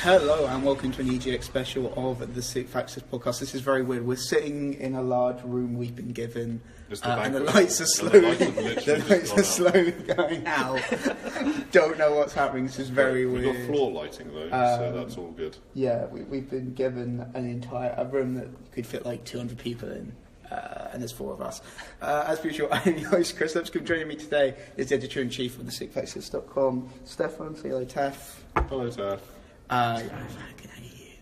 Hello and welcome to an EGX special of the TheSixthAxis podcast. This is very weird. We're sitting in a large room we've been given, and the lights are slowly going out. Don't know what's happening. This is very weird. We've got floor lighting though, so that's all good. Yeah, we've been given an entire room that could fit like 200 people in. And there's 4 of us. As usual, I'm your host, Kris. Joining me today is the editor-in-chief of TheSixthAxis.com, Stefan. Say hello, Tef. Hello, Tef. I can hear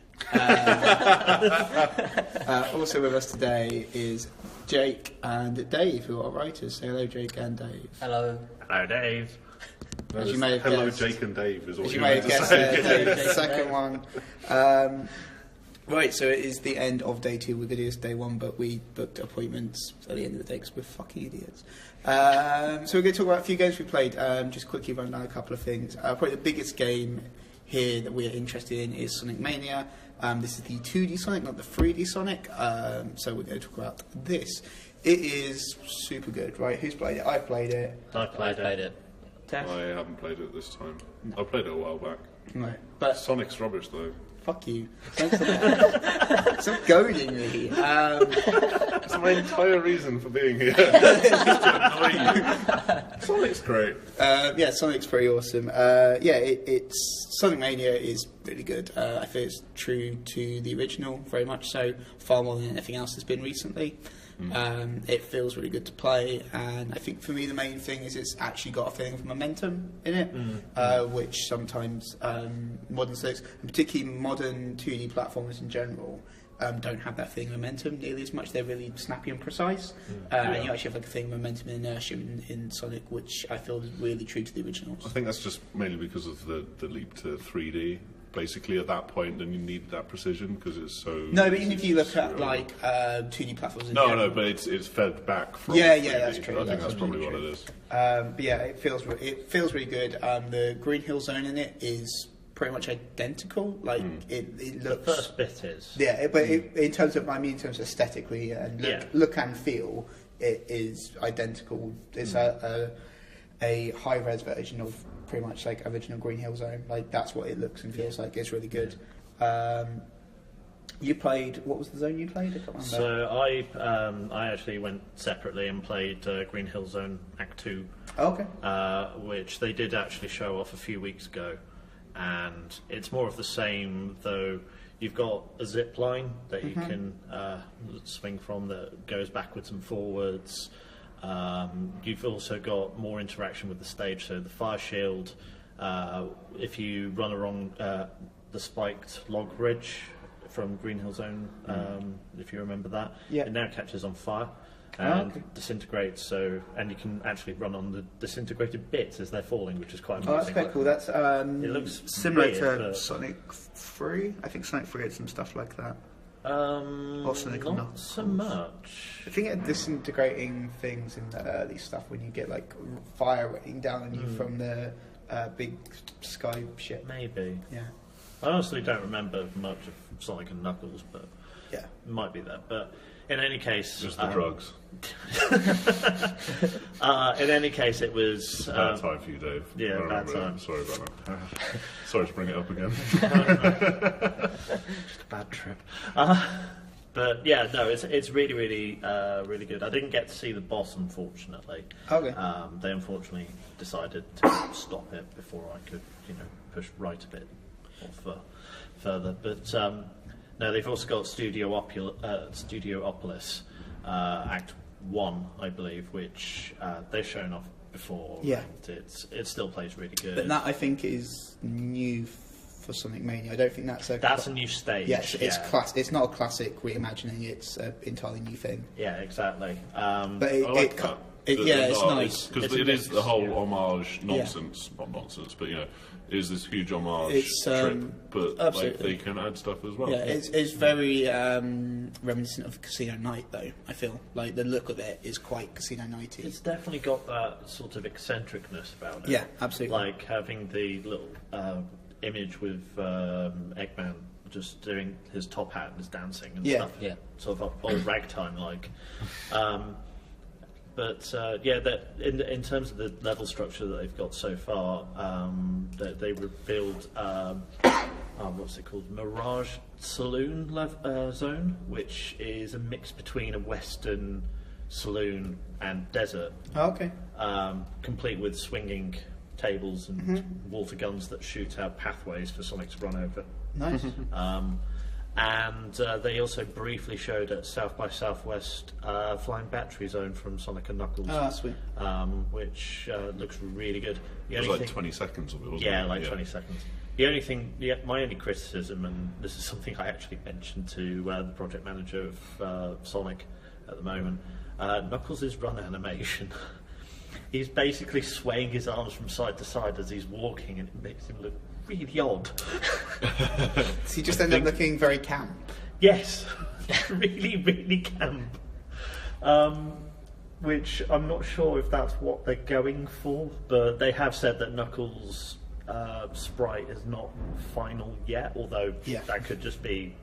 you. Also with us today is Jake and Dave, who are writers. Say hello, Jake and Dave. Hello. Hello, Dave. As you may have hello, guessed, Jake and Dave is what as you may have meant to guessed, say. the second one. Right, so it is the end of day 2. We're going to do this day 1, but we booked appointments at the end of the day because we're fucking idiots. So we're going to talk about a few games we played. Just quickly run down a couple of things. Probably the biggest game here that we're interested in is Sonic Mania. This is the 2D Sonic, not the 3D Sonic. So we're going to talk about this. It is super good, right? Who's played it? I played it. I played it. Tef? I haven't played it this time. I played it a while back. Right. But Sonic's rubbish though. fuck you. Stop goading me. That's my entire reason for being here. Just to annoy you. Sonic's great. Yeah, Sonic's pretty awesome. It's Sonic Mania is really good. I feel it's true to the original, very much so, far more than anything else has been recently. It feels really good to play, and I think for me the main thing is it's actually got a feeling of momentum in it, which sometimes modern Sonics, and particularly modern 2D platformers in general, don't have that feeling of momentum nearly as much. They're really snappy and precise, and you actually have like a feeling of momentum and inertia in Sonic, which I feel is really true to the originals. I think that's just mainly because of the leap to 3D. Basically, at that point, then you need that precision because it's so. No, but even if you look at like 2D platforms, in general, no, but it's fed back from. Yeah, 3D. that's true. I think that's probably what it is. But yeah, it feels really good. The Green Hill Zone in it is pretty much identical. Like it looks. The first bit is. Yeah, but in terms of aesthetically and look and feel, it is identical. It's a high res version of pretty much like original Green Hill Zone. Like that's what it looks and feels like. It's really good. You played, what was the zone you played? I can't remember. So I actually went separately and played Green Hill Zone Act 2, okay. which they did actually show off a few weeks ago, and it's more of the same, though. You've got a zip line that you can swing from that goes backwards and forwards. You've also got more interaction with the stage, so the fire shield, if you run along the spiked log bridge from Green Hill Zone, if you remember that, it now catches on fire and disintegrates, and you can actually run on the disintegrated bits as they're falling, which is quite amazing. Oh, that's quite cool. That's it looks similar weird, to Sonic 3. I think Sonic 3 had some stuff like that. not Knuckles. so much. I think it had disintegrating things in the early stuff when you get like fire raining down on you from the big sky ship. Maybe. Yeah. I honestly don't remember much of Sonic and Knuckles, but Yeah. it might be that. But in any case, Just the drugs. in any case, it was Bad time for you, Dave. yeah, I bad remember time. that. Sorry about that. Sorry to bring it up again. Just a bad trip. But yeah, no, it's really, really, really good. I didn't get to see the boss, unfortunately. Okay. They unfortunately decided to stop it before I could, push right a bit or further. But no, they've also got Studiopolis Act 1, I believe, which they've shown off before. Yeah. And it still plays really good. But that I think is new for Sonic Mania. I don't think that's a new stage. Yes, it's not a classic reimagining. It's an entirely new thing. Yeah, exactly. But I like that. It's nice because it is the whole homage nonsense. Not nonsense, but it is this huge homage trip. But absolutely. they can add stuff as well. Yeah, it's very reminiscent of Casino Night, though. I feel like the look of it is quite Casino Nighty. It's definitely got that sort of eccentricness about it. Yeah, absolutely. Like having the little image with Eggman just doing his top hat and his dancing and stuff. Yeah, sort of old ragtime like. But in terms of the level structure that they've got so far, they revealed what's it called? Mirage Saloon Zone, which is a mix between a Western saloon and desert. Oh, okay. Complete with swinging tables and water guns that shoot out pathways for Sonic to run over. Nice. And they also briefly showed at South by Southwest Flying Battery Zone from Sonic and Knuckles. Oh, sweet. Which looks really good. It was like 20 seconds of it, wasn't it? Yeah, like 20 seconds. The only thing, my only criticism, and this is something I actually mentioned to the project manager of Sonic at the moment, Knuckles' run animation. He's basically swaying his arms from side to side as he's walking, and it makes him look really odd. So he just ended up looking very camp. Yes, really, really camp. Which I'm not sure if that's what they're going for, but they have said that Knuckles' sprite is not final yet, although that could just be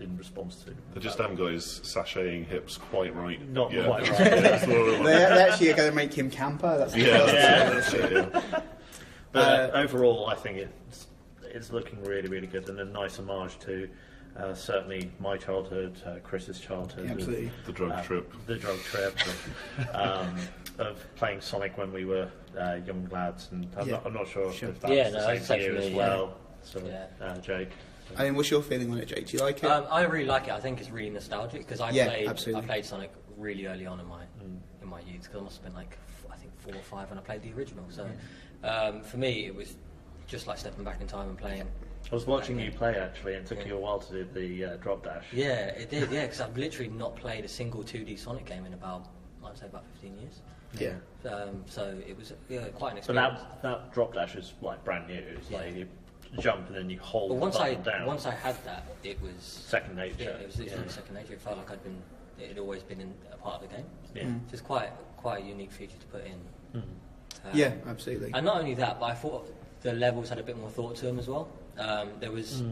in response to... They just haven't got his sashaying hips quite right. Not yet. quite right. They actually are going to make him camper. That's That's it, yeah. But overall, I think it's looking really, really good, and a nice homage to certainly my childhood, Kris's childhood. Yeah, absolutely. The drug trip. The drug trip of playing Sonic when we were young lads, and I'm not sure if that's the same for you as well. So, Jake. I mean, what's your feeling on it, Jake? Do you like it? I really like it. I think it's really nostalgic because I played Sonic really early on in my youth, because I must have been like I think 4 or 5 when I played the original. So for me, it was just like stepping back in time and playing. I was watching you play actually, and it took you a while to do the drop dash. Yeah, it did. Yeah, because I've literally not played a single 2D Sonic game in about 15 years. Yeah. So it was quite an experience. But that drop dash is like brand new. It's like you jump and then you hold but the button down. Once I had that, it was second nature. Yeah, it was literally second nature. It felt like it had always been a part of the game. Yeah. So it's quite a unique feature to put in. Yeah, absolutely. And not only that, but I thought the levels had a bit more thought to them as well. There was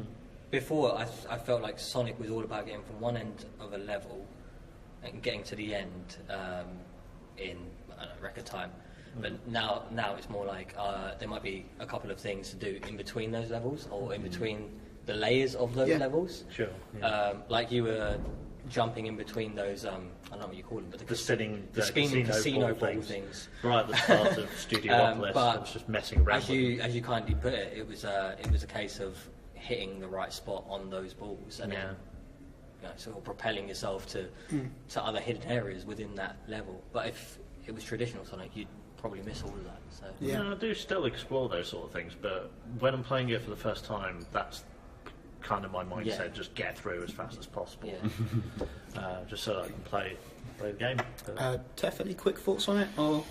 before I felt like Sonic was all about getting from one end of a level and getting to the end in record time. But now it's more like there might be a couple of things to do in between those levels, or in between the layers of those levels. Sure. Like you were jumping in between those, I don't know what you call them, but the spinning casino ball things. Right at the start of Studio Oculus, but I was just messing around. As you kindly put it, it was a case of hitting the right spot on those balls, and then sort of propelling yourself to other hidden areas within that level. But if it was traditional Sonic, you'd probably miss all of that. So I do still explore those sort of things, but when I'm playing it for the first time, that's kind of my mindset. Just get through as fast as possible, just so that I can play the game. Tef, any quick thoughts on it? Or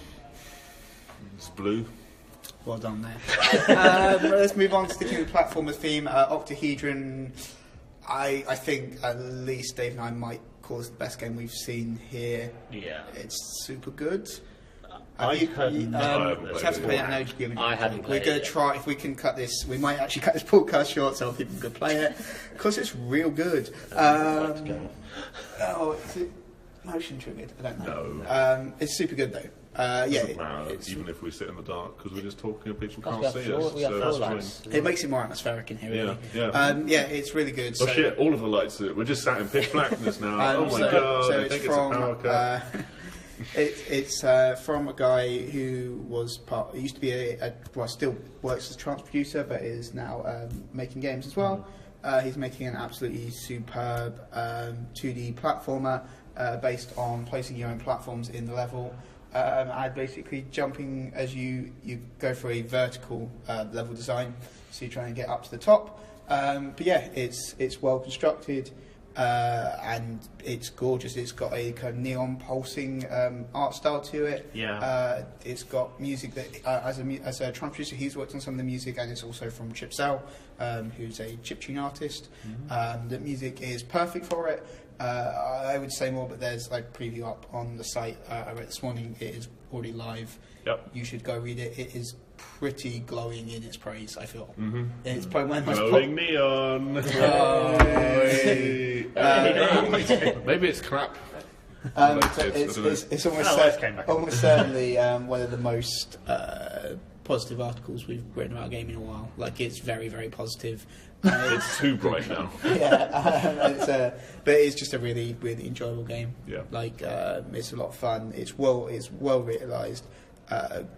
It's blue. well done there. Let's move on, sticking with platformer theme. Octahedron, I think at least Dave and I might call this the best game we've seen here. Yeah, it's super good. I hadn't played it. I hadn't played We're going to try, if we can cut this, we might actually cut this podcast short so people can play it, because it's real good. Is it motion triggered? I don't know. No. It's super good though. Even if we sit in the dark, because we're just talking and people can't see us. We have floor lights. It makes it more atmospheric in here, really. Yeah. It's really good. Oh shit, all of the lights, we're just sat in pitch blackness now. Oh my god, so I it's think from, it's a power cut. It's from a guy who used to be still works as a trance producer, but is now making games as well. He's making an absolutely superb 2D platformer based on placing your own platforms in the level. And basically jumping as you go for a vertical level design, so you're trying to get up to the top. But yeah, it's well constructed. And it's gorgeous. It's got a kind of neon pulsing art style to it. It's got music that, as a trance producer, he's worked on some of the music, and it's also from Chip Zell, who's a chiptune artist. The music is perfect for it. I would say more, but there's like preview up on the site. I read this morning. It is already live. You should go read it. It is pretty glowing in its praise, I feel. It's probably one of the most glowing neon. Maybe it's crap. It's almost certainly one of the most positive articles we've written about a game in a while. Like, it's very, very positive. It's too bright now. Yeah, but it's just a really, really enjoyable game. Yeah. Like, it's a lot of fun. It's well realised.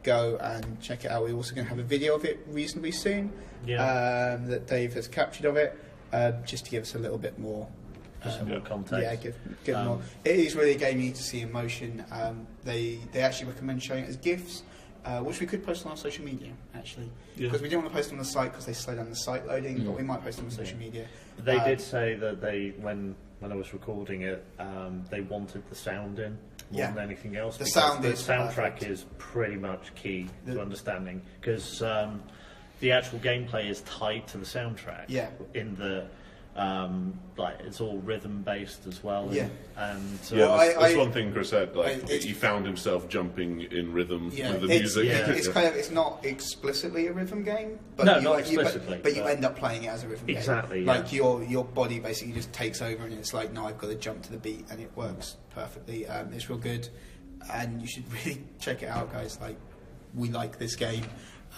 Go and check it out. We're also going to have a video of it reasonably soon. Yeah. That Dave has captured of it, just to give us a little bit more. Some more context. Yeah, give more. It is really a game you need to see in motion. They actually recommend showing it as GIFs, which we could post on our social media, actually. Because we don't want to post them on the site because they slow down the site loading, but we might post them on social media. They did say that when I was recording it, they wanted the sound in more than anything else. The soundtrack perfect. is pretty much key to understanding, because the actual gameplay is tied to the soundtrack. Yeah. In the like, it's all rhythm based as well. Yeah. And that's one thing Kris said. Like, he found himself jumping in rhythm with the music. It's kind of, it's not explicitly a rhythm game, but not explicitly. But you end up playing it as a rhythm game. Exactly. Like, your body basically just takes over, and it's like, no, I've got to jump to the beat, and it works perfectly. It's real good, and you should really check it out, guys. Like, we like this game.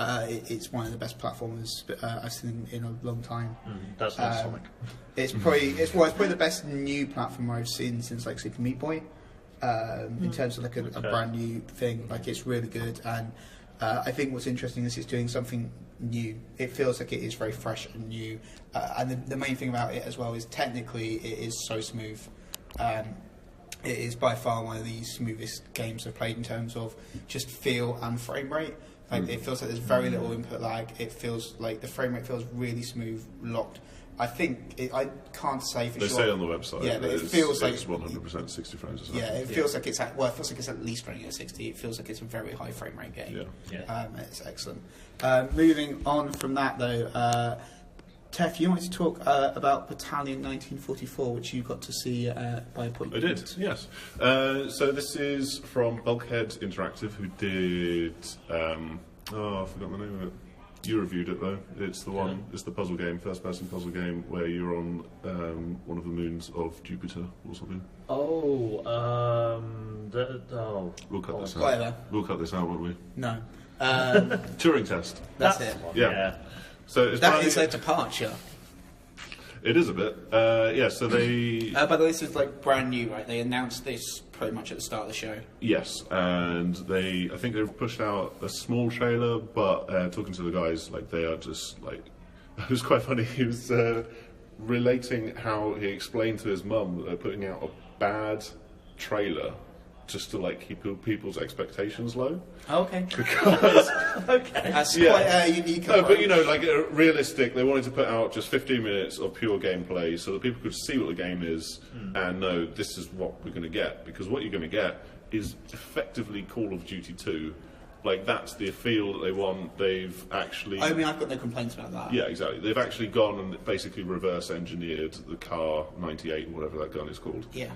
It's one of the best platformers I've seen in a long time. That's not Sonic. It's probably the best new platformer I've seen since like Super Meat Boy. In terms of like a brand new thing, like, it's really good. And I think what's interesting is it's doing something new. It feels like it is very fresh and new. And the main thing about it as well is technically it is so smooth. It is by far one of the smoothest games I've played in terms of just feel and frame rate. Like, it feels like there's very little input lag. It feels like the frame rate feels really smooth, locked. I think I can't say for sure. They say on the website. Yeah, but it feels like it's 100% 60 frames a second. Yeah, it feels like it's at least running at 60. It feels like it's a very high frame rate game. Yeah. It's excellent. Moving on from that though, Tef, you wanted to talk about Battalion 1944, which you got to see by appointment. I did, yes. So this is from Bulkhead Interactive, who did... I forgot the name of it. You reviewed it though. It's the one. It's the puzzle game, first-person puzzle game, where you're on one of the moons of Jupiter or something. Oh. We'll cut this out. Whatever. We'll cut this out, won't we? No. Turing test. That's it. Yeah. So it's That is a departure. It is a bit. So they... By the way, this is like brand new, right? They announced this pretty much at the start of the show. Yes, and I think they've pushed out a small trailer, but talking to the guys, like, they are just, like... It was quite funny. He was relating how he explained to his mum that they're putting out a bad trailer just to, like, keep people's expectations low. Okay. Because... Okay. That's quite a unique approach. No, but, you know, like, realistic, they wanted to put out just 15 minutes of pure gameplay so that people could see what the game is and know this is what we're going to get. Because what you're going to get is effectively Call of Duty 2. Like, that's the feel that they want. They've actually... I mean, I've got no complaints about that. Yeah, exactly. They've actually gone and basically reverse-engineered the Car 98, or whatever that gun is called. Yeah.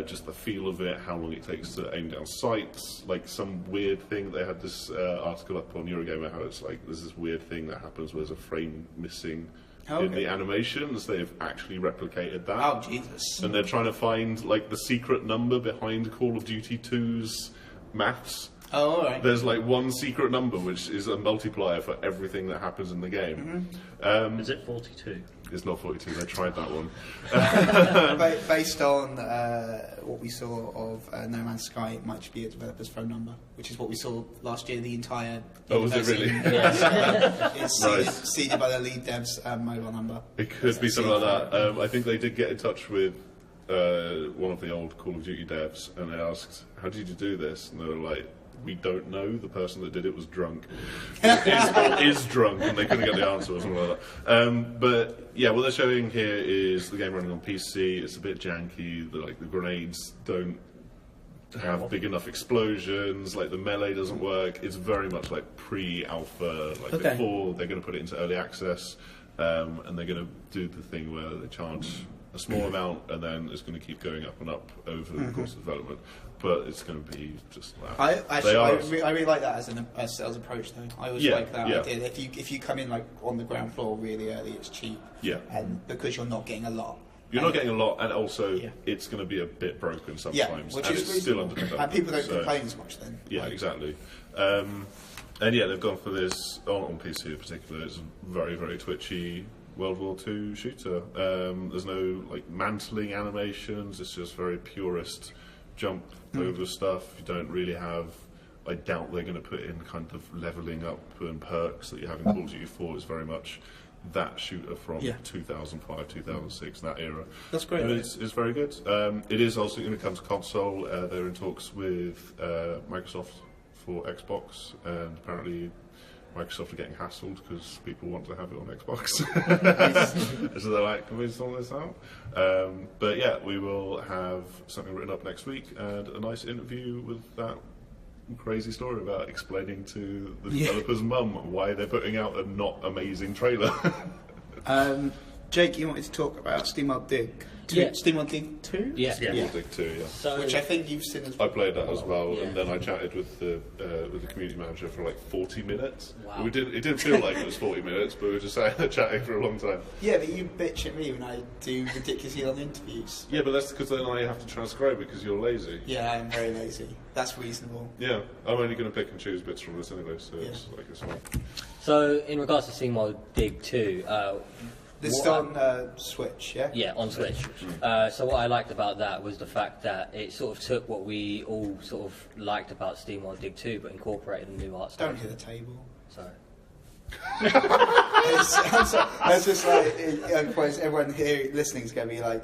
Just the feel of it, how long it takes to aim down sights, like some weird thing. They had this article up on Eurogamer how it's like there's this weird thing that happens where there's a frame missing in the animations. They've actually replicated that. Oh, Jesus. And they're trying to find like the secret number behind Call of Duty 2's maths. Oh, all right. There's like one secret number which is a multiplier for everything that happens in the game. Is it 42? It's not 42, they tried that one. Based on what we saw of No Man's Sky, it might be a developer's phone number, which is what we saw last year. The entire was it really? It's seeded by the lead dev's mobile number. It could be something like that. I think they did get in touch with one of the old Call of Duty devs, and they asked, "How did you do this?" And they were like, "We don't know. The person that did it was drunk. is drunk," and they couldn't get the answer or something like that. But yeah, what they're showing here is the game running on PC. It's a bit janky. The grenades don't have big enough explosions. Like, the melee doesn't work. It's very much like pre-alpha. Like, before they're going to put it into early access, and they're going to do the thing where they charge a small amount, and then it's going to keep going up and up over the course of development. But it's going to be just that. I really like that as a sales approach, though. I always like that idea. If you come in like on the ground floor really early, it's cheap. Yeah. And because you're not getting a lot. You're not getting a lot, and also it's going to be a bit broken sometimes. Which and is it's still under development. And people don't complain as much then. Yeah, exactly. And yeah, they've gone for this on PC in particular. It's a very, very twitchy World War II shooter. There's no like mantling animations. It's just very purist jump over stuff. You don't really have. I doubt they're going to put in kind of leveling up and perks that you have in Call of Duty 4. It's very much that shooter from 2005, 2006, that era. That's great. And it's very good. It is also going to come to console. They're in talks with Microsoft for Xbox, and apparently Microsoft are getting hassled because people want to have it on Xbox. So they're like, can we sort this out? But yeah, we will have something written up next week and a nice interview with that crazy story about explaining to the developer's mum why they're putting out a not amazing trailer. Jake, you wanted to talk about SteamWorld Dig. SteamWorld Dig 2? Yeah. SteamWorld Dig 2, yeah. So, Which I think you've seen as I well. played that as well, and then I chatted with the community manager for like 40 minutes. Wow. It didn't feel like it was 40 minutes, but we were just chatting for a long time. Yeah, but you bitch at me when I do ridiculously long interviews. Yeah, but that's because then I have to transcribe it because you're lazy. Yeah, I'm very lazy. That's reasonable. Yeah, I'm only going to pick and choose bits from this anyway, so it's fine. So in regards to SteamWorld Dig 2, This is on Switch, yeah? yeah, on Switch. So what I liked about that was the fact that it sort of took what we all sort of liked about SteamWorld Dig 2, but incorporated a new art style. Don't hit the table. Sorry. It's just like, everyone here listening is going to be like,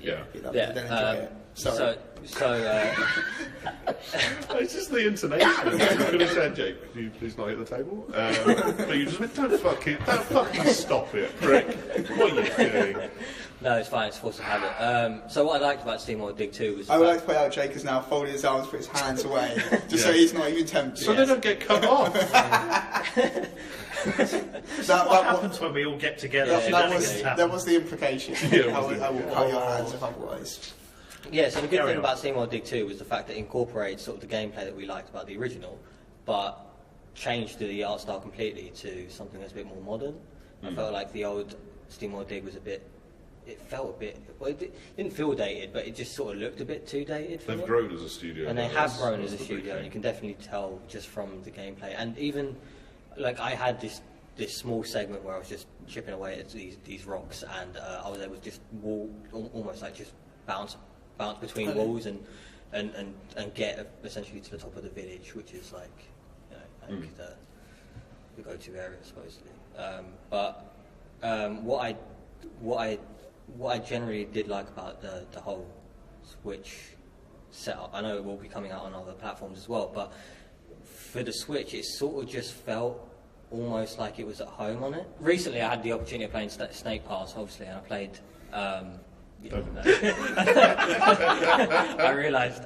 Yeah. they don't enjoy it. Sorry. It's just the intonation. You could have said, Jake, could you please not hit the table? But you just went, don't fucking stop it, prick. What are you doing? No, it's fine, it's forced to habit. So what I liked about SteamWorld Dig 2 was... I would like to point out Jake has now folded his arms, put his hands away, just so he's not even tempted. So they don't get cut off. What happens when we all get together? That was the implication. Yeah, I will cut your hands if otherwise. Yeah, so the good thing about SteamWorld Dig 2 was the fact that it incorporates sort of the gameplay that we liked about the original, but changed the art style completely to something that's a bit more modern. I felt like the old SteamWorld Dig was it felt a bit, well, it didn't feel dated, but it just sort of looked a bit too dated. They've grown as a studio. And they have grown as a studio, and you can definitely tell just from the gameplay. And even, like, I had this small segment where I was just chipping away at these rocks, and I was able to just almost like just bounce between walls and get essentially to the top of the village, which is like, you know, like the go-to area supposedly. But what I generally did like about the whole Switch setup, I know it will be coming out on other platforms as well, but for the Switch, it sort of just felt almost like it was at home on it. Recently, I had the opportunity of playing Snake Pass, obviously, and I played. I realised.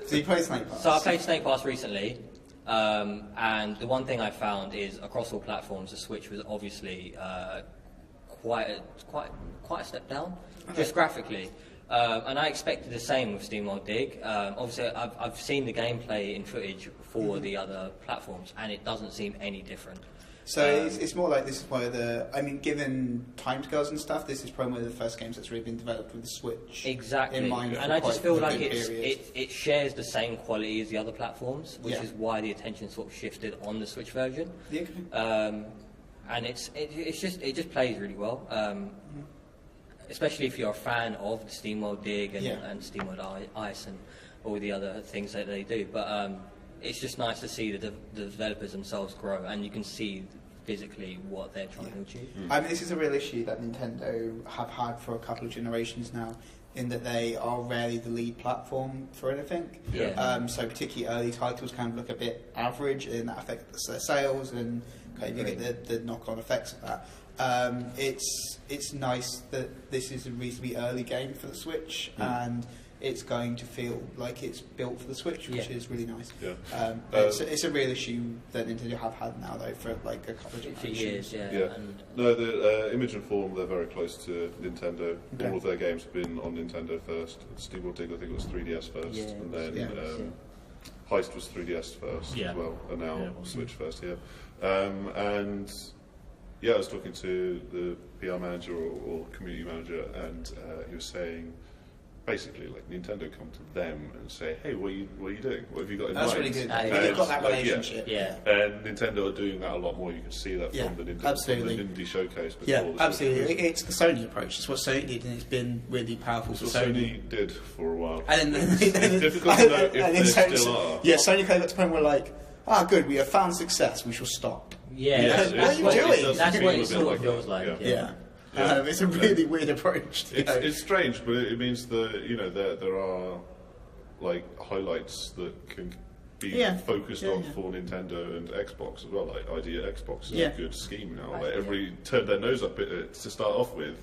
So you play Snake Pass? So I played Snake Pass recently, and the one thing I found is across all platforms, the Switch was obviously quite a step down, just graphically. And I expected the same with SteamWorld Dig. Obviously, I've seen the gameplay in footage for the other platforms, and it doesn't seem any different. So it's more like this is one of the... I mean, given timescales and stuff, this is probably one of the first games that's really been developed with the Switch exactly in mind. And I just feel like period. it shares the same quality as the other platforms, which is why the attention sort of shifted on the Switch version. Yeah. And it just plays really well. Especially if you're a fan of the SteamWorld Dig and SteamWorld Ice and all the other things that they do. But it's just nice to see the developers themselves grow, and you can see physically what they're trying to achieve. I mean, this is a real issue that Nintendo have had for a couple of generations now, in that they are rarely the lead platform for anything. Yeah. So particularly early titles kind of look a bit average, and that affects their sales, and kind of you get the knock-on effects of that. It's nice that this is a reasonably early game for the Switch, and it's going to feel like it's built for the Switch, which is really nice. Yeah. It's a real issue that Nintendo have had now, though, for like a couple of generations. years. And no, the image and form, they're very close to Nintendo. Okay. All of their games have been on Nintendo first. SteamWorld Dig, I think it was 3DS first, and then Heist was 3DS first as well, and now Switch first. And I was talking to the PR manager or community manager, and he was saying basically like Nintendo come to them and say, hey, what are you doing? What have you got in That's mind? really good. And You've got that like, relationship. Yeah. And Nintendo are doing that a lot more. You can see that from the absolutely. From the Indie Showcase. Before Yeah, the absolutely. Switch. It's the Sony approach. It's what Sony did, and it's been really powerful It's for what Sony. Sony did for a while. And then, It's difficult to know if they still are. Yeah, Sony kind of got to the point where like, good, we have found success, we shall stop. Yeah, Yes, what are you doing? That's feel what a it bit sort like of feels that, like. yeah. Yeah. It's a really weird approach. It's strange, but it means that there are like highlights that can be focused on for Nintendo and Xbox as well. Like Idea Xbox is a good scheme now. Like every turned their nose up at it to start off with.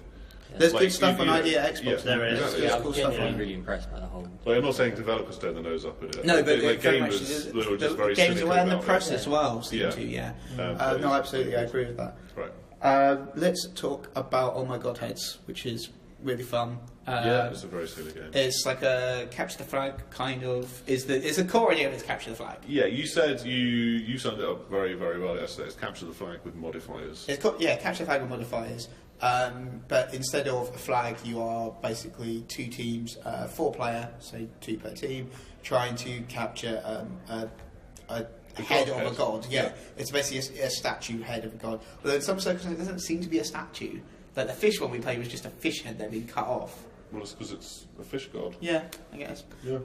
There's like, good stuff on Idea Xbox. There is. Exactly. Yeah, There's I'm cool stuff genuinely on really impressed by the whole. Like, I'm not saying developers turn their nose up at it. No, but like very much gamers, they were just very games cynical aware and the about press it. as well seem to. No, absolutely, I agree with that. Right. Let's talk about Oh My God Heads, which is really fun. It's a very silly game. It's like a capture the flag kind of. Is the core idea of it's capture the flag? Yeah, you said you summed it up very, very well yesterday. It's capture the flag with modifiers. It's got capture the flag with modifiers. But instead of a flag, you are basically two teams, 4-player, so 2 per team, trying to capture a head of a god. Yeah, it's basically a statue head of a god. Although in some circumstances, it doesn't seem to be a statue. Like the fish one we played was just a fish head that had been cut off. Well, it's because it's a fish god. Yeah, I guess. Yeah.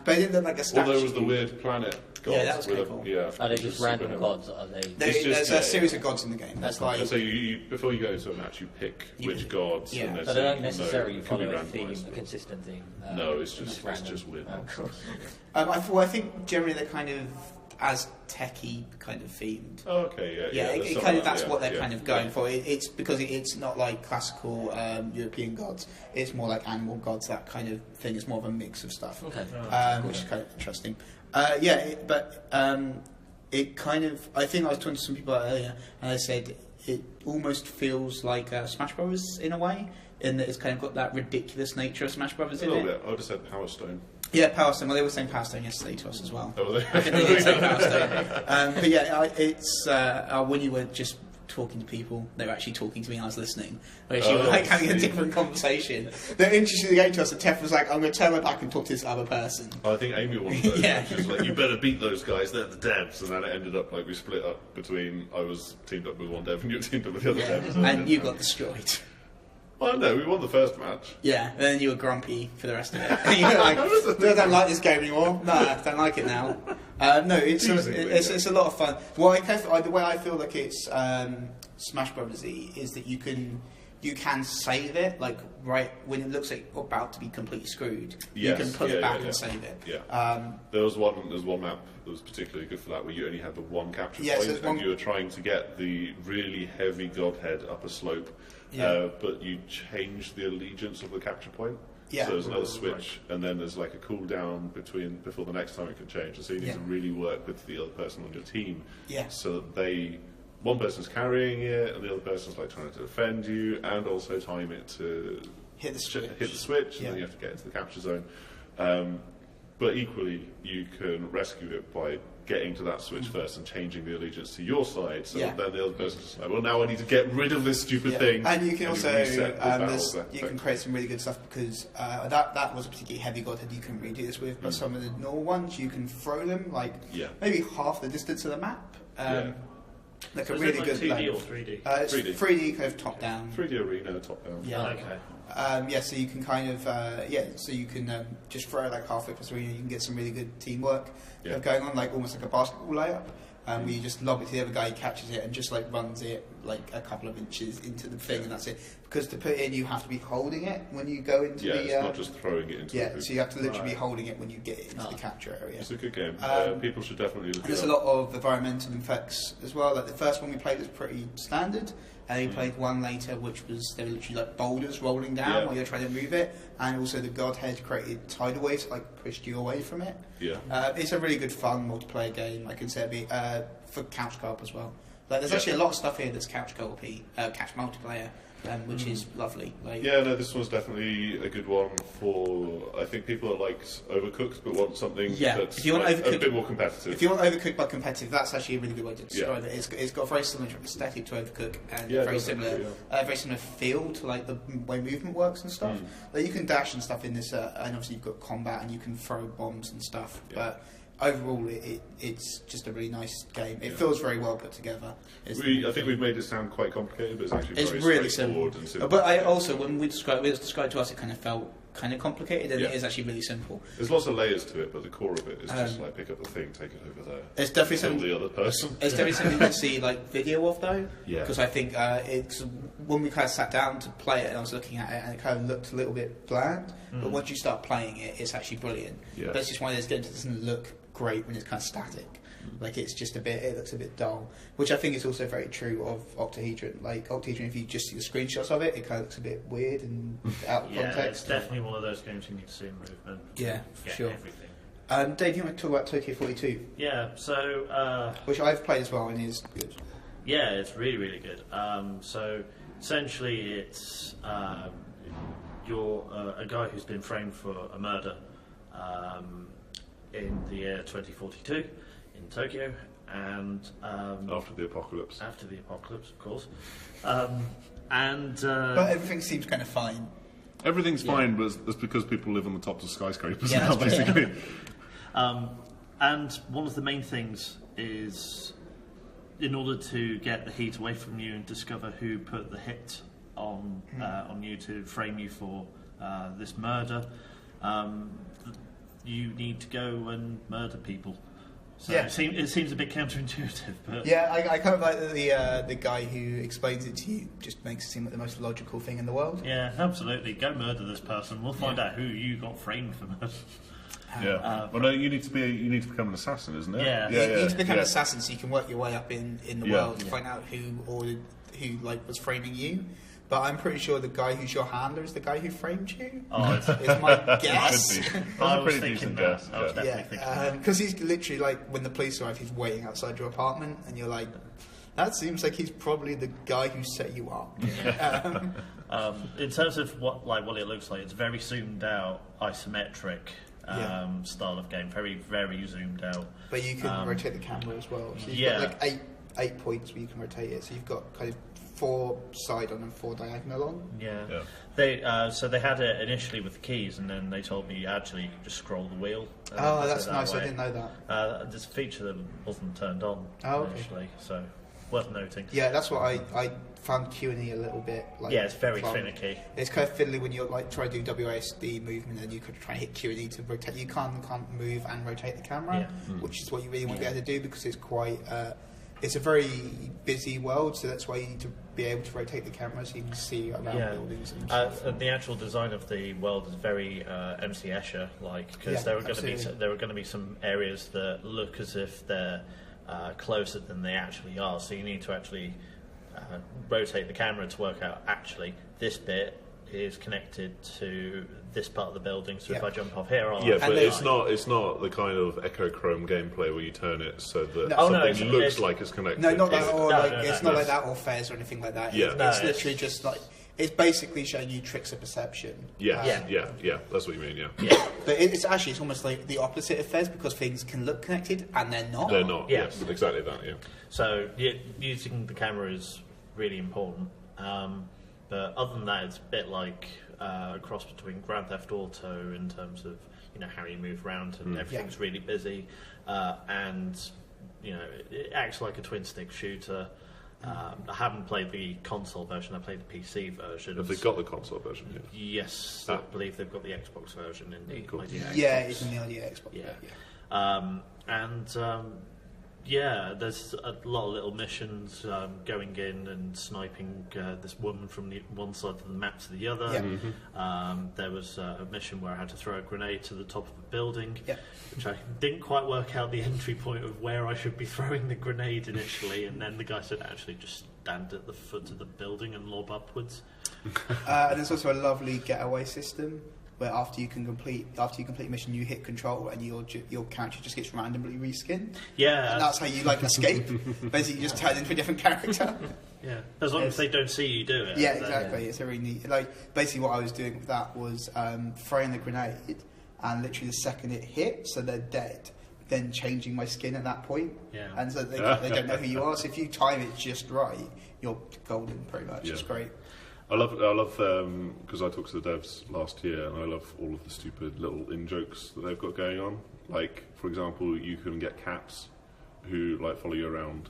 But it didn't look like a statue. Although there was the weird planet gods. Yeah, that was with cool. Are they just random gods? Are they? There's a series of gods in the game. That's like. So you before you go into a match, you pick which gods. Yeah. And So they don't you necessarily it can be follow a theme, randomised. a consistent theme. No, it's just random. weird. I think generally they're kind of Aztec-y kind of themed. Oh, okay, Yeah, there's it some kind of of that, that's what they're yeah. kind of going for. It's because it's not like classical European gods. It's more like animal gods, that kind of thing. It's more of a mix of stuff, Okay. which is kind of interesting. It kind of. I think I was talking to some people earlier, and they said it almost feels like Smash Brothers in a way, in that it's kind of got that ridiculous nature of Smash Brothers A in little it. bit. I would have said Power Stone. Yeah, Power Stone. Well, they were saying Power Stone yesterday to us as well. Oh, were they? I think they did say Power Stone. But yeah, it's when you were just talking to people, they were actually talking to me and I was listening. Whereas you were like having a different conversation. They're interestingly going to us, and Tef was like, I'm going to turn my back and talk to this other person. I think Amy wanted those. Yeah. She was like, you better beat those guys, they're the devs. And then it ended up like we split up between, I was teamed up with one dev and you were teamed up with the other devs. And you got destroyed. Well, no, we won the first match. Yeah, and then you were grumpy for the rest of it. And you were like, no, I don't like this game anymore. No, I don't like it now. No, it's a lot of fun. The way I feel like it's Smash Brothers-y is that you can save it, like right when it looks like you're about to be completely screwed. Yes, you can pull it back and save it. Yeah. There was one map that was particularly good for that, where you only had the one capture point, and you were trying to get the really heavy godhead up a slope. But you change the allegiance of the capture point. Yeah. So there's another switch, and then there's like a cooldown before the next time it can change. So you need to really work with the other person on your team. Yeah. So that one person's carrying it, and the other person's like trying to defend you, and also time it to hit the switch, and then you have to get into the capture zone. But equally, you can rescue it by getting to that switch first and changing the allegiance to your side, so then the other person's just like, well, now I need to get rid of this stupid thing. And you can also you can create some really good stuff, because that was a particularly heavy godhead you couldn't really do this with, but some of the normal ones you can throw them like maybe half the distance of the map. Like So a is really it good like 2D or 3D? It's 3D kind of top down. 3D arena, top down. Yeah. Okay. So you can kind of so you can just throw like halfway across the arena. You can get some really good teamwork going on, like almost like a basketball layup. Where you just lob it to the other guy, he catches it, and just like runs it like a couple of inches into the thing, and that's it. Because to put it in, you have to be holding it when you go into the. It's not just throwing it into. So you have to literally be holding it when you get into the capture area. It's a good game. People should definitely look. And there's a lot of environmental effects as well. Like the first one we played was pretty standard, and we played one later, which was they were literally like boulders rolling down while you're trying to move it, and also the godhead created tidal waves, like pushed you away from it. It's a really good fun multiplayer game. I can say for couch co-op as well. Like there's actually a lot of stuff here that's couch co-op, couch multiplayer. which is lovely. Like, Yeah, no, this one's definitely a good one for. I think people are like Overcooked, but want something that's if you want a bit more competitive. If you want Overcooked but competitive, that's actually a really good way to describe it. It's got a very similar aesthetic to Overcooked and very similar feel to like the way movement works and stuff. Like you can dash and stuff in this, and obviously you've got combat and you can throw bombs and stuff. But overall, it's just a really nice game. It feels very well put together. I think we've made it sound quite complicated, but it's actually very really straightforward simple. and simple. But I also, when it was described to us, it kind of felt kind of complicated, and it is actually really simple. There's lots of layers to it, but the core of it is just like pick up the thing, take it over there. It's definitely kill something. the other person. It's definitely something you can see like video of though. Yeah. Because I think it's when we kind of sat down to play it, and I was looking at it, and it kind of looked a little bit bland. But once you start playing it, it's actually brilliant. Yeah. But it's just one of those games that doesn't look great when it's kind of static. Like it looks a bit dull, which I think is also very true of Octahedron. Like Octahedron, if you just see the screenshots of it, it kind of looks a bit weird and out of context. It's definitely one of those games you need to see in movement. Yeah, for sure. Everything. Dave, you want to talk about Tokyo 42? Yeah, so which I've played as well and is good. Yeah, it's really, really good. So essentially, it's you're a guy who's been framed for a murder in the year 2042 in Tokyo, and After the apocalypse. After the apocalypse, of course. But everything seems kind of fine. Everything's fine, but it's because people live on the tops of skyscrapers Yeah, now, that's true. basically. And one of the main things is, in order to get the heat away from you and discover who put the hit on you to frame you for this murder, you need to go and murder people. So it seems a bit counterintuitive, but I kind of like that the guy who explains it to you just makes it seem like the most logical thing in the world. yeah, absolutely. Go murder this person. We'll find out who you got framed for murder. Yeah. Well, no, you need to become an assassin, isn't it? Yeah. You need to become an assassin so you can work your way up in the world to Yeah. find out who was framing you. But I'm pretty sure the guy who's your handler is the guy who framed you. Oh, it's is my guess. Should be. I That's a was pretty thinking decent that. guess. I was Yeah. definitely thinking that. Because he's literally like when the police arrive, he's waiting outside your apartment, and you're like, that seems like he's probably the guy who set you up. In terms of what it looks like, it's very zoomed out, isometric style of game. Very, very zoomed out. But you can rotate the camera as well. So you've got like eight points where you can rotate it. So you've got kind of 4 side on and 4 diagonal on. Yeah. They had it initially with the keys, and then they told me actually you can just scroll the wheel. Oh, that's nice. I didn't know that. There's a feature that wasn't turned on initially, so worth noting. Yeah, that's what I found Q&E a little bit like. Yeah, it's very finicky. It's kind of fiddly when you're like trying to do WASD movement and you could try and hit Q&E to rotate. You can't move and rotate the camera, which is what you really want to be able to do because it's quite. It's a very busy world, so that's why you need to be able to rotate the camera so you can see around buildings and stuff. The actual design of the world is very MC Escher like, because there are going to be some areas that look as if they're closer than they actually are. So you need to actually rotate the camera to work out actually this bit is connected to this part of the building. So if I jump off here, but it's not the kind of echochrome gameplay where you turn it so that something looks like it's connected. No, not that, or it's not like that, or Fez or anything like that. Yeah. It's literally just like it's basically showing you tricks of perception. Yeah, that's what you mean. Yeah. But it's almost like the opposite of Fez because things can look connected and they're not. They're not. Yes, exactly that. Yeah. So using the camera is really important. But other than that, it's a bit like a cross between Grand Theft Auto in terms of how you move around and everything's really busy, and it acts like a twin-stick shooter. I haven't played the console version. I played the PC version. Have they got the console version? Yes, I believe they've got the Xbox version in the idea Xbox. Yeah, it's in the idea Xbox. There's a lot of little missions going in and sniping this woman from the one side of the map to the other. There was a mission where I had to throw a grenade to the top of a building, which I didn't quite work out the entry point of where I should be throwing the grenade initially, and then the guy said actually just stand at the foot of the building and lob upwards. And there's also a lovely getaway system. where after you complete a mission, you hit control and your character just gets randomly reskinned. Yeah, and that's how you like escape. Basically, you just turn into a different character. Yeah, as long as they don't see you do it. Yeah, exactly. It's a really neat. Like basically, what I was doing with that was throwing the grenade, and literally the second it hit, so they're dead. Then changing my skin at that point, and so they don't know who you are. So if you time it just right, you're golden, pretty much. It's great. I love because I talked to the devs last year, and I love all of the stupid little in-jokes that they've got going on. Like, for example, you can get cats who like follow you around,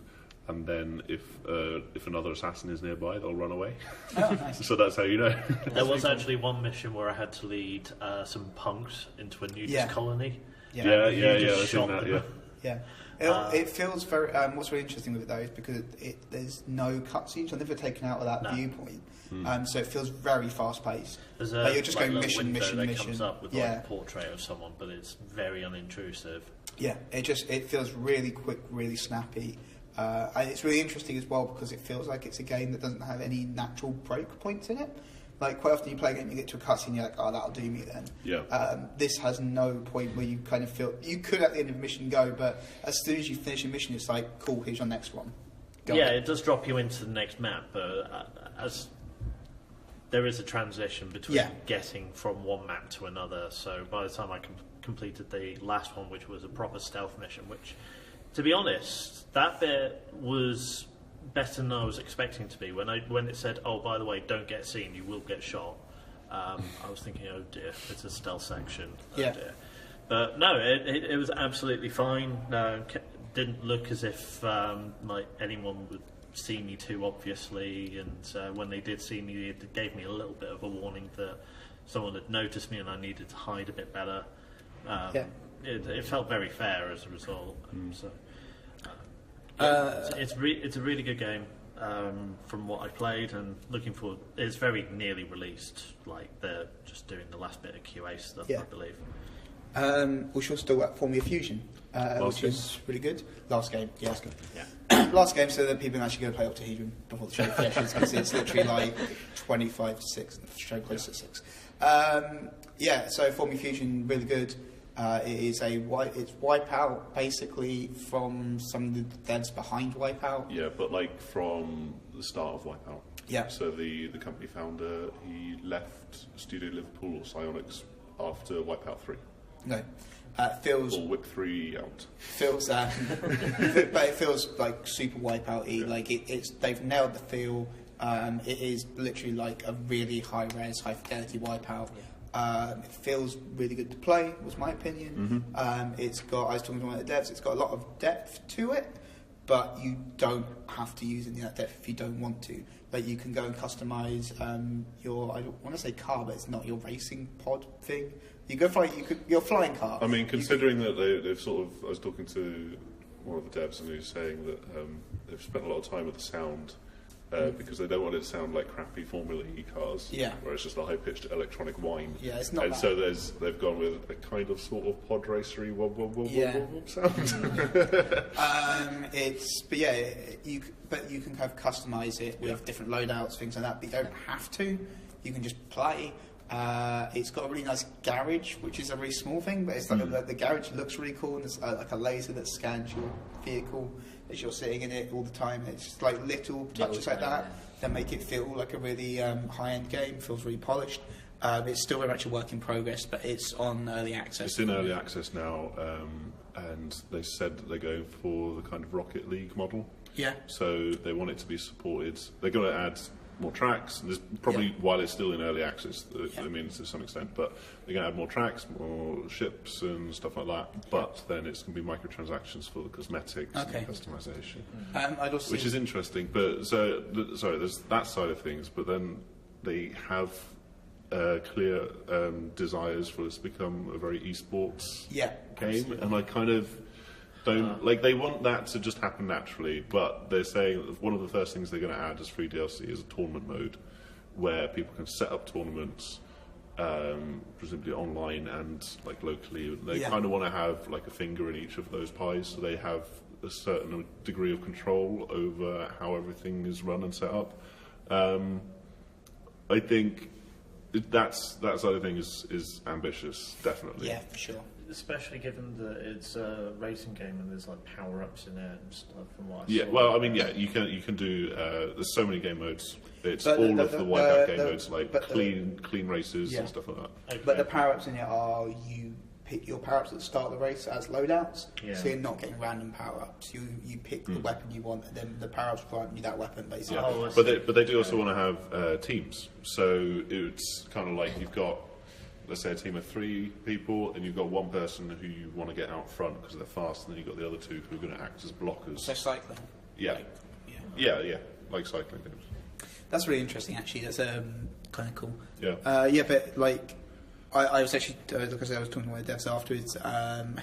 and then if another assassin is nearby, they'll run away. Oh, nice. So that's how you know. There was actually one mission where I had to lead some punks into a nudist colony. Yeah. I've seen that. Yeah. It feels very. What's really interesting with it though is because there's no cutscenes. I've never taken out of that viewpoint. So it feels very fast paced. Like you're just going mission. Comes up with like a portrait of someone, but it's very unintrusive. Yeah, it feels really quick, really snappy. And it's really interesting as well because it feels like it's a game that doesn't have any natural break points in it. Like quite often you play a game, you get to a cutscene, you're like, oh, that'll do me then. Yeah. This has no point where you kind of feel you could at the end of a mission go, but as soon as you finish a mission, it's like, cool, here's your next one. Go on. It does drop you into the next map, but as there is a transition between getting from one map to another. So by the time I completed the last one, which was a proper stealth mission, which, to be honest, that bit was better than I was expecting to be. When it said, oh, by the way, don't get seen, you will get shot, I was thinking, oh dear, it's a stealth section. Oh dear. But no, it was absolutely fine. Didn't look as if like anyone would see me too obviously, and when they did see me, it gave me a little bit of a warning that someone had noticed me and I needed to hide a bit better. It felt very fair as a result. It's a really good game from what I played, and looking forward. It's very nearly released. Like they're just doing the last bit of QA stuff, I believe. We should still at Formula Fusion, which is really good. Last game. Last game, so that people can actually go play Octahedron before the show finishes, because it's literally like 25 to 6, and the show closes at 6. So Formula Fusion, really good. It is it's Wipeout, basically, from some of the devs behind Wipeout. Yeah, but like from the start of Wipeout. Yeah. So the company founder, he left Studio Liverpool or Psyonix after Wipeout 3. No. Feels or Whip 3 out. Feels but it feels like super Wipeout-y. Like it's they've nailed the feel. It is literally like a really high res, high fidelity Wipeout. It feels really good to play, was my opinion. It's got, I was talking to one of the devs, it's got a lot of depth to it, but you don't have to use any of that depth if you don't want to. Like you can go and customise your, I don't want to say car, but it's not your racing pod thing. You go fly, your flying car. I mean, considering that they've sort of, I was talking to one of the devs and he was saying that they've spent a lot of time with the sound. Because they don't want it to sound like crappy Formula E cars, where it's just a high-pitched electronic whine. Yeah, it's not. And bad. So they've gone with a kind of sort of pod racery wob sound. You can kind of customise it with different loadouts, things like that. But you don't have to. You can just play. It's got a really nice garage, which is a really small thing, but it's like the garage looks really cool, and there's like a laser that scans your vehicle as you're sitting in it all the time. It's just like little touches like that that make it feel like a really high-end game. Feels really polished. It's still very much a work in progress, but it's on early access. It's in early access now, and they said that they're going for the kind of Rocket League model. Yeah. So they want it to be supported. They're going to add more tracks. There's probably, while it's still in early access, I mean, to some extent, but they're going to add more tracks, more ships and stuff like that, but then it's going to be microtransactions for the cosmetics and customization, which is interesting. But there's that side of things, but then they have clear desires for this to become a very esports game, absolutely. and I kind of don't like. They want that to just happen naturally, but they're saying that one of the first things they're going to add as free DLC is a tournament mode, where people can set up tournaments, presumably online and like locally. They kind of want to have like a finger in each of those pies, so they have a certain degree of control over how everything is run and set up. I think that side of things is ambitious, definitely. Yeah, for sure. Especially given that it's a racing game and there's like power-ups in it and stuff. From what I Yeah, saw. well, I mean, yeah, you can do. There's so many game modes. It's But all of the Wipeout game the- modes, like but clean races Yeah. and stuff like that. Okay. But the power-ups in it are you pick your power-ups at the start of the race as loadouts, Yeah. so you're not getting random power-ups. You pick the weapon you want, and then the power-ups grant you that weapon, basically. Yeah. Oh, I But they do also want to have teams. So it's kind of like you've got, let's say, a team of 3 people, and you've got one person who you want to get out front because they're fast, and then you've got the other 2 who are going to act as blockers. So cycling. Yeah. Like, yeah. Yeah, like cycling games. That's really interesting, actually. That's kind of cool. Yeah. Yeah, but like, I was actually, like I said, I was talking to my devs afterwards,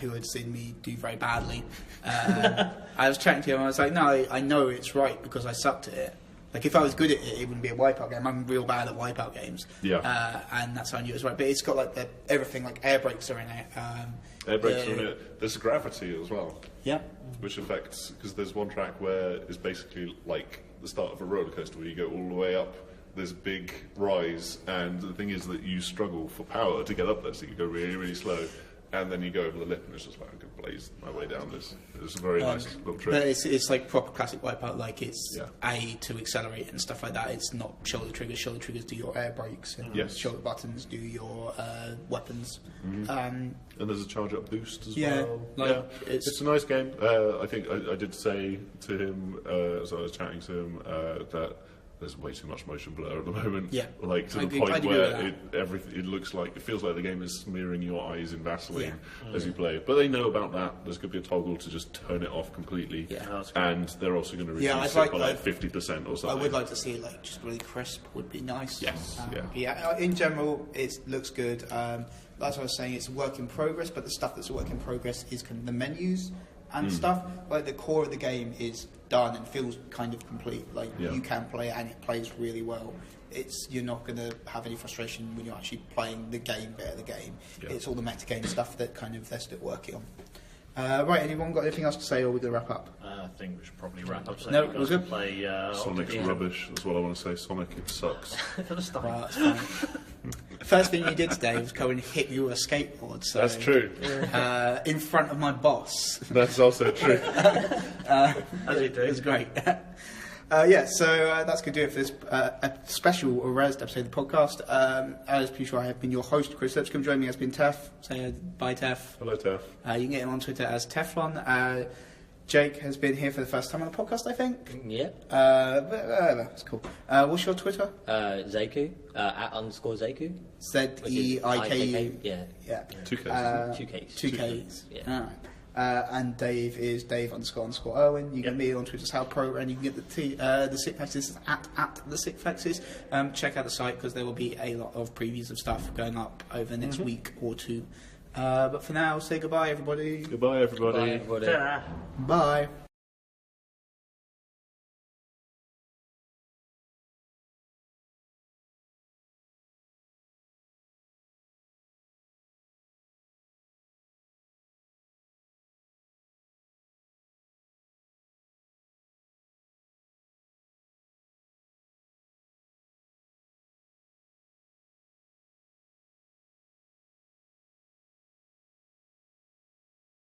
who had seen me do very badly. I was chatting to him, and I was like, no, I know it's right because I sucked at it. Like, if I was good at it, it wouldn't be a Wipeout game. I'm real bad at Wipeout games. Yeah. And that's how I knew it was right. But it's got like everything, like air brakes are in it. Air brakes are in it. There's gravity as well. Yeah. Which affects, because there's one track where it's basically like the start of a roller coaster where you go all the way up. There's a big rise, and the thing is that you struggle for power to get up there, so you go really, really slow, and then you go over the lip, and it's just like, I can blaze my way down this. It's a very nice little trick. But it's like proper classic Wipeout, like it's Yeah. A to accelerate and stuff like that. It's not shoulder triggers. Shoulder triggers do your air brakes, and Yes. shoulder buttons do your weapons. And there's a charge up boost as Yeah, well. like, it's a nice game. I think I did say to him as I was chatting to him that there's way too much motion blur at the moment. Yeah. Like to I the agree point where with it looks like, it feels like the game is smearing your eyes in Vaseline Yeah. as you play. But they know about that. There's going to be a toggle to just turn it off completely. Yeah. Oh, that's good. And they're also going to reduce Yeah, I'd it like- by like 50% or I something. would like to see it like just really crisp. Would be nice. Yes, yeah. But yeah. In general, it looks good. That's what I was saying. It's a work in progress, but the stuff that's a work in progress is kind of the menus and stuff. Like the core of the game is done and feels kind of complete. Like Yeah. you can play it and it plays really well. You're not going to have any frustration when you're actually playing the game bit of the game. Yeah. It's all the metagame stuff that kind of they're still working on. Right, anyone got anything else to say, or we're going to wrap up? I think we should probably wrap up. So No, you guys we're good. can play Sonic's Octahedron. rubbish. That's what I want to say. Sonic, it sucks. For the start. Well, that's fine. First thing you did today was go and hit me with a skateboard. So, That's true. In front of my boss. That's also true. As you do. It was great. So that's going to do it for this a special Rezzed episode of the podcast. As usual, I have been your host, Kris. Come join me has been Tef. Say bye, Tef. Hello, Tef. You can get him on Twitter as Teflon. Jake has been here for the first time on the podcast, I think. Yeah. That's cool. What's your Twitter? Zeku. @_Zeku. ZEIKU. Yeah. Yeah. 2Ks. 2Ks. 2Ks. Yeah. All right. And Dave is Dave__Irwin. You can get me on Twitter as HalPro, and you can get the TheSixthAxis at TheSixthAxis. Check out the site because there will be a lot of previews of stuff going up over the next week or two. But for now, say goodbye, everybody. Goodbye, everybody. Bye, everybody. Ta-ra. Bye.